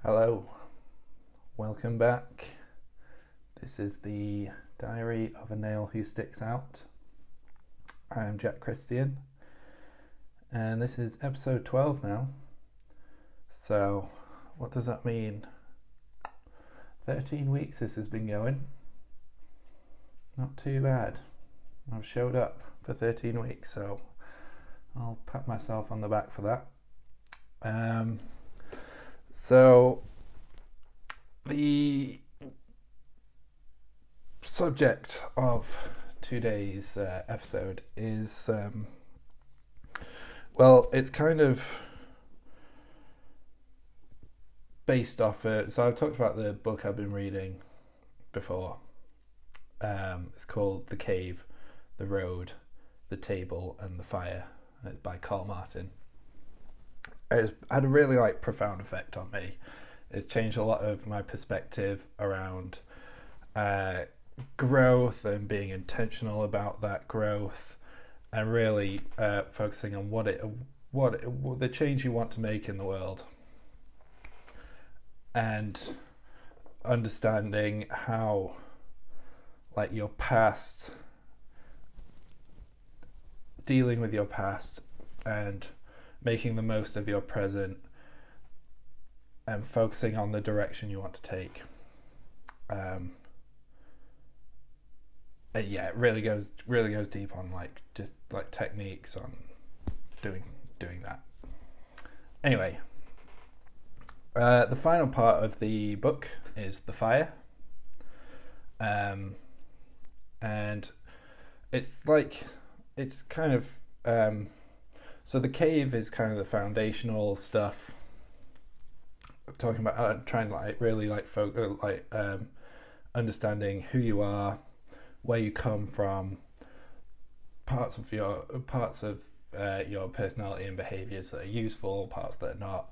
Hello, welcome back. This is the Diary of a Nail Who Sticks Out. I am Jack Christian, and this is episode 12 now. So, what does that mean? 13 weeks this has been going. Not too bad. I've showed up for 13 weeks, so I'll pat myself on the back for that. So the subject of today's episode is, it's kind of based off so I've talked about the book I've been reading before. It's called The Cave, The Road, The Table and the Fire. It's by Carl Martin. It's had a really profound effect on me. It's changed a lot of my perspective around growth and being intentional about that growth, and really focusing on what the change you want to make in the world, and understanding how your past, dealing with your past and making the most of your present and focusing on the direction you want to take. It really goes deep on just techniques on doing that. Anyway, the final part of the book is the fire, and it's kind of so the cave is kind of the foundational stuff. Talking about trying to really understanding who you are, where you come from, parts of your personality and behaviours that are useful, parts that are not.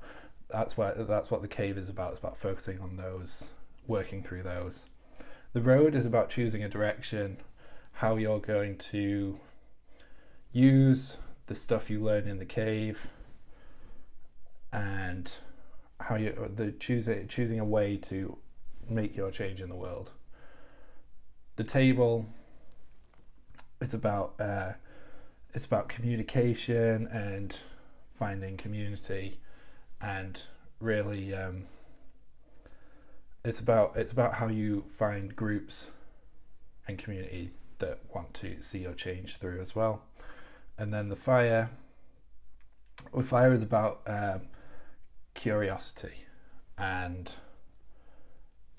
That's what the cave is about. It's about focusing on those, working through those. The road is about choosing a direction, how you're going to use the stuff you learn in the cave, and how choosing a way to make your change in the world. The table, it's about communication and finding community, and really it's about how you find groups and community that want to see your change through as well. And then the fire is about curiosity and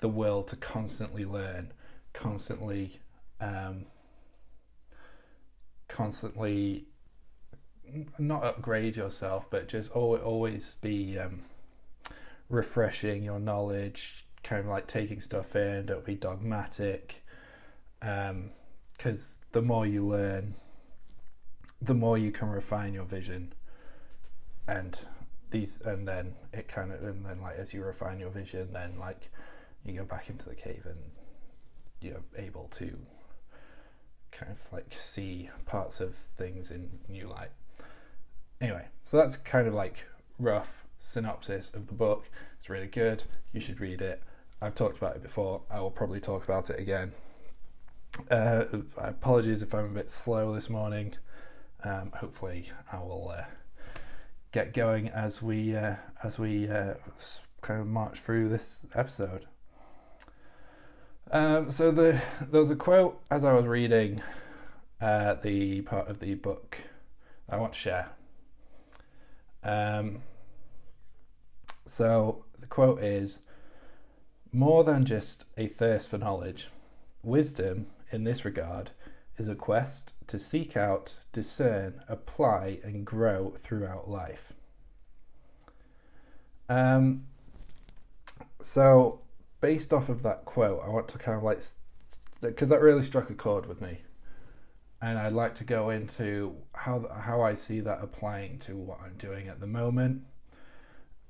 the will to constantly learn, constantly not upgrade yourself, but just always be refreshing your knowledge, kind of taking stuff in. Don't be dogmatic, because the more you learn, the more you can refine your vision, and then as you refine your vision, then you go back into the cave and you're able to kind of see parts of things in new light. Anyway, so that's kind of rough synopsis of the book. It's really good. You should read it. I've talked about it before. I will probably talk about it again. Apologies if I'm a bit slow this morning. Hopefully I will get going as we kind of march through this episode. So there was a quote as I was reading the part of the book I want to share. So the quote is, "More than just a thirst for knowledge, wisdom in this regard is a quest to seek out, discern, apply, and grow throughout life." So based off of that quote, I want to kind of because that really struck a chord with me, and I'd like to go into how I see that applying to what I'm doing at the moment,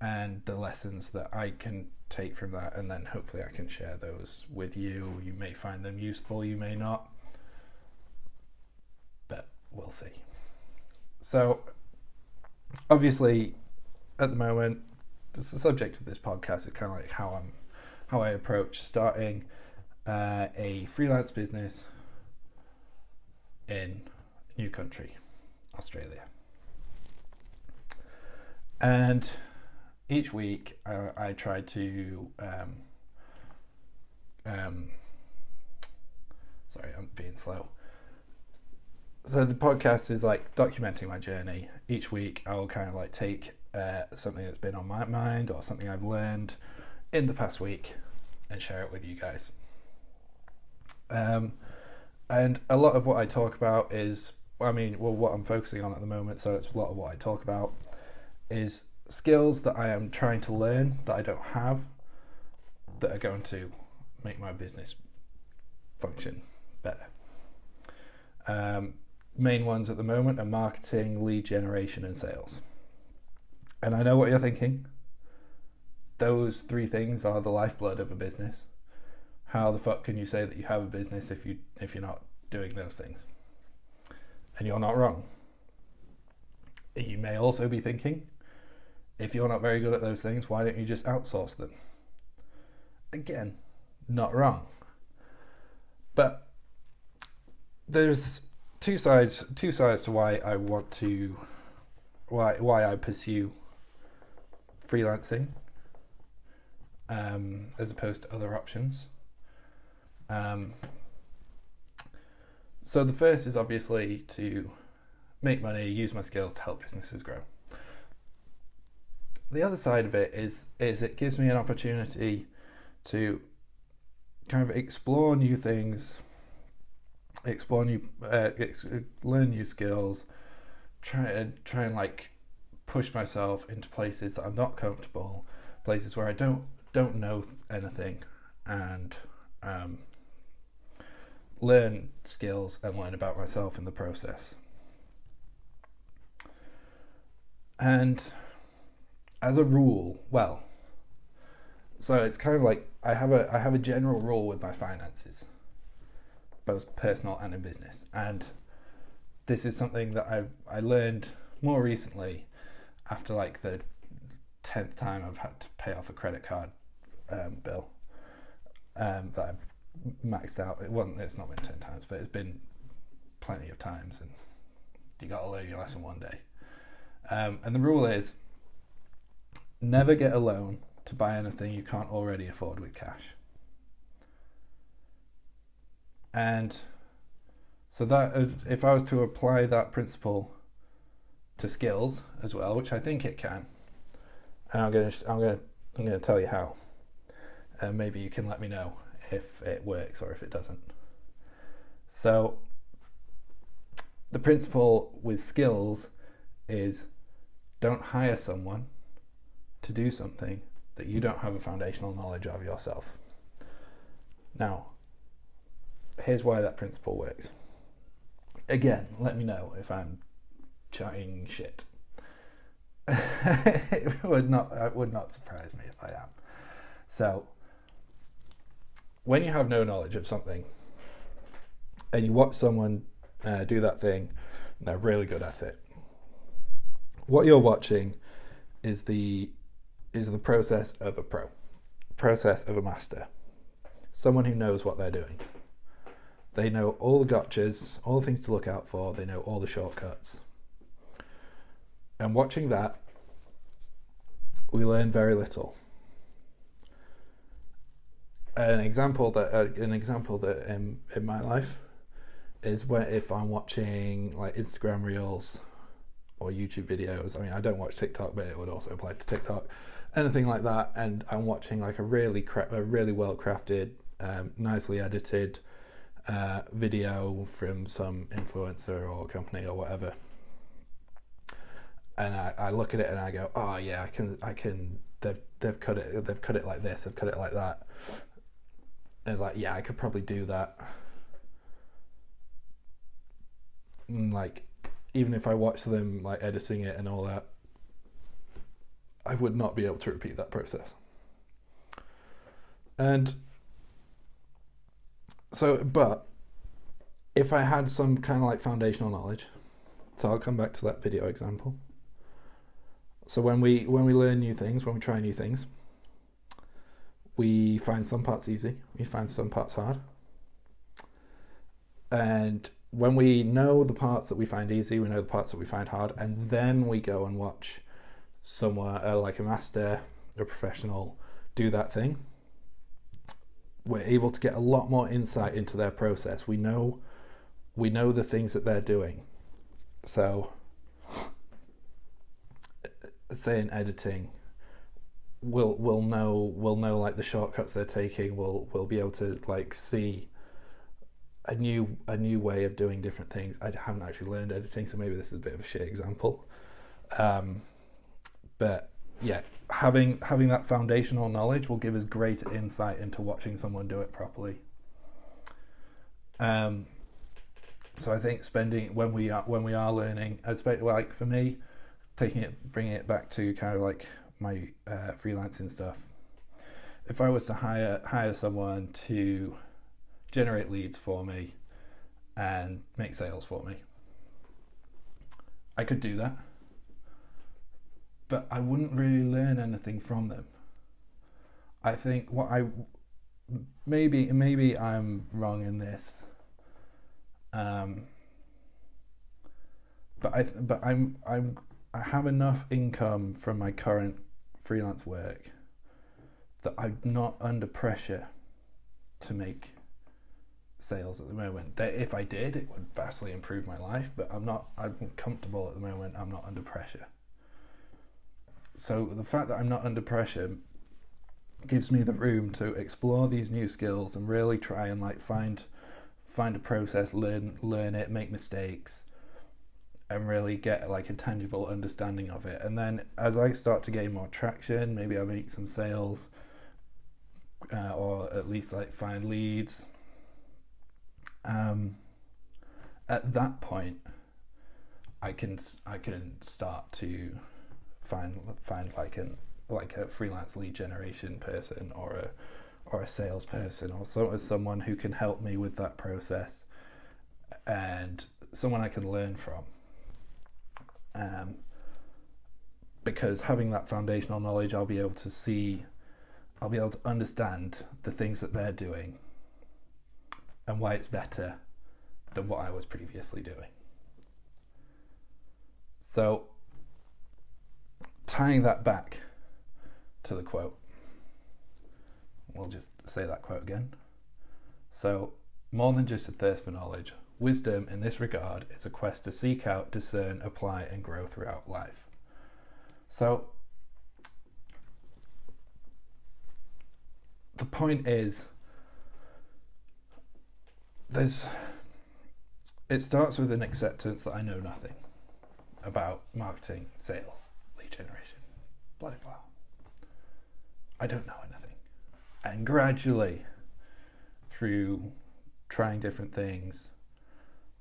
and the lessons that I can take from that, and then hopefully I can share those with you. You may find them useful, you may not, but we'll see. So obviously at the moment the subject of this podcast is kind of like how I approach starting a freelance business in a new country, Australia. And each week I try to sorry, I'm being slow. So the podcast is like documenting my journey. Each week I will kind of like take something that's been on my mind or something I've learned in the past week and share it with you guys. And a lot of what I talk about is, what I'm focusing on at the moment, so it's a lot of what I talk about is skills that I am trying to learn that I don't have, that are going to make my business function better. Main ones at the moment are marketing, lead generation, and sales. And I know what you're thinking. Those three things are the lifeblood of a business. How the fuck can you say that you have a business if you're not doing those things? And you're not wrong. You may also be thinking, if you're not very good at those things, why don't you just outsource them? Again, not wrong. But there's two sides to why I pursue freelancing as opposed to other options. So the first is obviously to make money, use my skills to help businesses grow. The other side of it is it gives me an opportunity to kind of explore new things, learn new skills, try and like push myself into places that I'm not comfortable, places where I don't know anything, and learn skills and learn about myself in the process. And as a rule, so it's kind of like I have a general rule with my finances, both personal and in business. And this is something that I learned more recently after like the 10th time I've had to pay off a credit card bill that I've maxed out. It's not been 10 times, but it's been plenty of times, and you got to learn your lesson one day. And the rule is, never get a loan to buy anything you can't already afford with cash. And so that, if I was to apply that principle to skills as well, which I think it can, and I'm gonna tell you how, and maybe you can let me know if it works or if it doesn't. So the principle with skills is, don't hire someone to do something that you don't have a foundational knowledge of yourself. Now, here's why that principle works. Again, let me know if I'm chatting shit. It would not surprise me if I am. So, when you have no knowledge of something and you watch someone do that thing and they're really good at it, what you're watching is the process of a pro, process of a master, someone who knows what they're doing. They know all the gotchas, all the things to look out for, they know all the shortcuts. And watching that, we learn very little. An example that in my life is if I'm watching like Instagram Reels or YouTube videos. I mean, I don't watch TikTok, but it would also apply to TikTok. Anything like that, and I'm watching like a really well crafted, nicely edited video from some influencer or company or whatever, and I look at it and I go, oh yeah, I can. They've cut it like this. They've cut it like that. And it's like, yeah, I could probably do that. And like, even if I watch them like editing it and all that, I would not be able to repeat that process. And so, but if I had some kind of like foundational knowledge, so I'll come back to that video example. So when we learn new things, when we try new things, we find some parts easy, we find some parts hard. And when we know the parts that we find easy, we know the parts that we find hard, and then we go and watch someone like a master, a professional, do that thing, we're able to get a lot more insight into their process. We know the things that they're doing. So, say in editing, we'll know like the shortcuts they're taking. We'll be able to like see a new way of doing different things. I haven't actually learned editing, so maybe this is a bit of a shit example. But yeah, having that foundational knowledge will give us greater insight into watching someone do it properly. So I think spending when we are learning, especially like for me, bringing it back to kind of like my freelancing stuff. If I was to hire someone to generate leads for me and make sales for me, I could do that, but I wouldn't really learn anything from them. I think maybe I'm wrong in this, but I have enough income from my current freelance work that I'm not under pressure to make sales at the moment. That if I did, it would vastly improve my life, but I'm comfortable at the moment. I'm not under pressure. So the fact that I'm not under pressure gives me the room to explore these new skills and really try and like find a process, learn it, make mistakes, and really get like a tangible understanding of it. And then as I start to gain more traction, maybe I make some sales, or at least like find leads. At that point, I can start to find like a freelance lead generation person or a salesperson or someone who can help me with that process and someone I can learn from. Because having that foundational knowledge, I'll be able to understand the things that they're doing and why it's better than what I was previously doing. So, tying that back to the quote, we'll just say that quote again. So, more than just a thirst for knowledge, wisdom in this regard is a quest to seek out, discern, apply, and grow throughout life. So, the point is, it starts with an acceptance that I know nothing about marketing, sales, lead generation, blah, blah. I don't know anything. And gradually, through trying different things,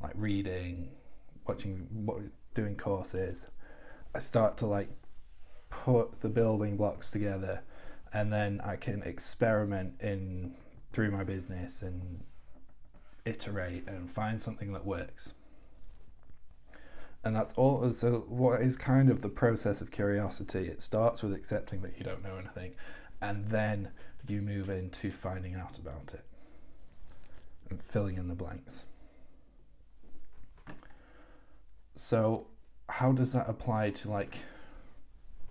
like reading, doing courses, I start to like put the building blocks together, and then I can experiment through my business and iterate and find something that works. And that's all. So what is kind of the process of curiosity? It starts with accepting that you don't know anything, and then you move into finding out about it and filling in the blanks. So how does that apply to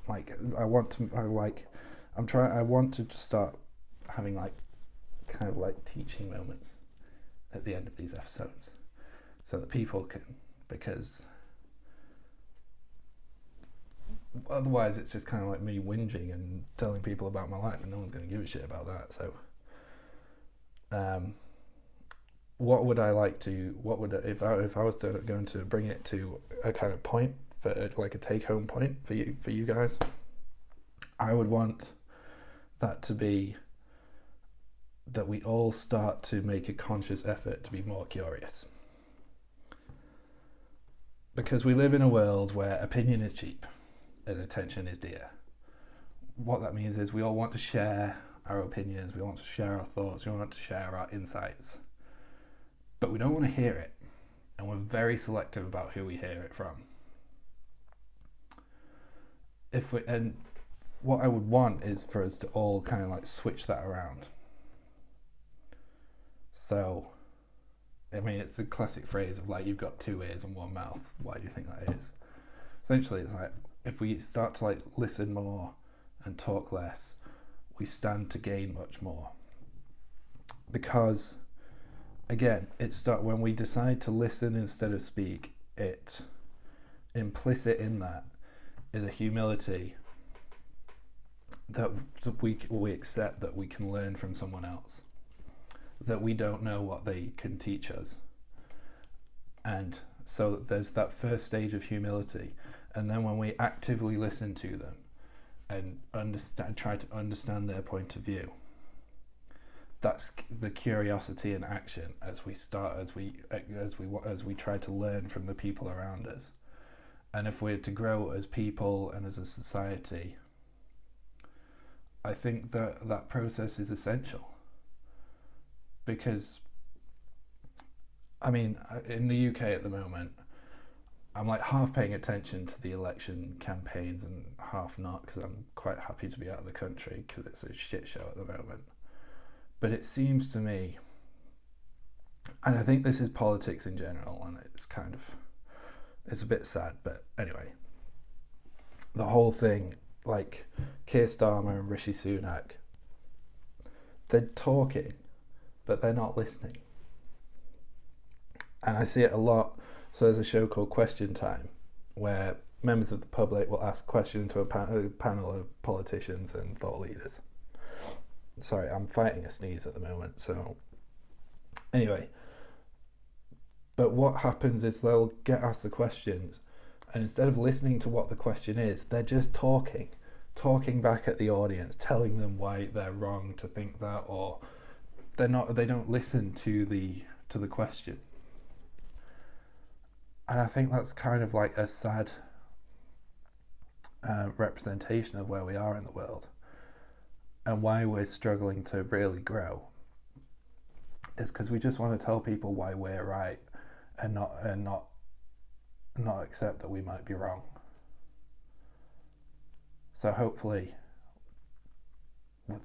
I want to just start having like kind of like teaching moments at the end of these episodes so that people can, because otherwise it's just kind of like me whinging and telling people about my life and no one's going to give a shit about that. So if I was going to bring it to a kind of point, for like a take home point for you guys, I would want that to be that we all start to make a conscious effort to be more curious. Because we live in a world where opinion is cheap and attention is dear. What that means is we all want to share our opinions, we want to share our thoughts, we want to share our insights, but we don't want to hear it, and we're very selective about who we hear it from. and what I would want is for us to all kind of like switch that around. So, I mean, it's a classic phrase of like, you've got 2 ears and 1 mouth. Why do you think that is? Essentially, it's like, if we start to like listen more and talk less, we stand to gain much more. Because, again, when we decide to listen instead of speak, it implicit in that is a humility that we accept that we can learn from someone else, that we don't know what they can teach us. And so there's that first stage of humility, and then when we actively listen to them and try to understand their point of view, that's the curiosity in action as we try to learn from the people around us. And if we're to grow as people and as a society, I think that process is essential. Because, I mean, in the UK at the moment, I'm like half paying attention to the election campaigns and half not, because I'm quite happy to be out of the country because it's a shit show at the moment. But it seems to me, and I think this is politics in general, and it's a bit sad, but anyway, the whole thing, like Keir Starmer and Rishi Sunak, they're talking, but they're not listening. And I see it a lot. So there's a show called Question Time, where members of the public will ask questions to a panel of politicians and thought leaders. Sorry, I'm fighting a sneeze at the moment, so anyway. But what happens is they'll get asked the questions, and instead of listening to what the question is, they're just talking back at the audience, telling them why they're wrong to think that, or they don't listen to the question. And I think that's kind of like a sad representation of where we are in the world, and why we're struggling to really grow is because we just want to tell people why we're right and not accept that we might be wrong. So hopefully what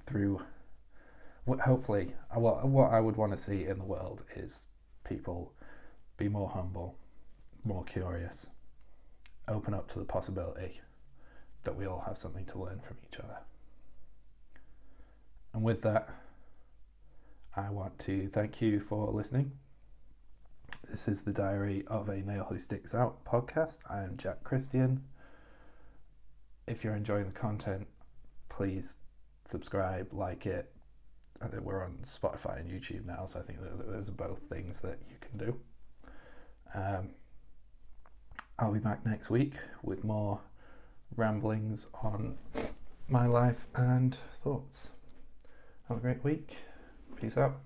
I would want to see in the world is people be more humble, more curious, open up to the possibility that we all have something to learn from each other. And with that, I want to thank you for listening. This is the Diary of a Nail Who Sticks Out podcast. I am Jack Christian. If you're enjoying the content, please subscribe, like it. I think we're on Spotify and YouTube now, so I think that those are both things that you can do. I'll be back next week with more ramblings on my life and thoughts. Have a great week. Peace out.